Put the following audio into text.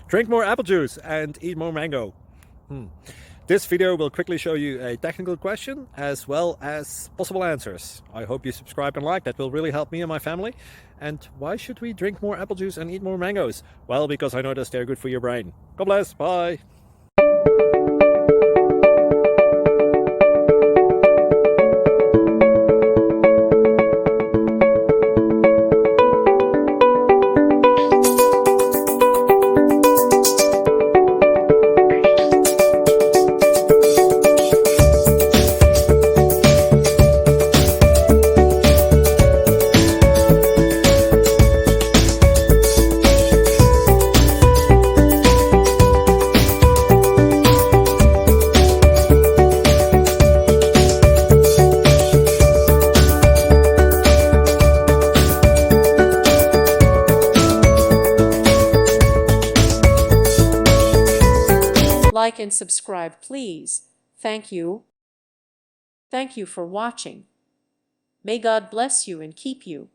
Drink more apple juice and eat more mango. This video will quickly show you a technical question as well as possible answers. I hope you subscribe and like, that will really help me and my family. And why should we drink more apple juice and eat more mangoes? Well, because I noticed they're good for your brain. God bless, bye. Like and subscribe, please. Thank you. Thank you for watching. May God bless you and keep you.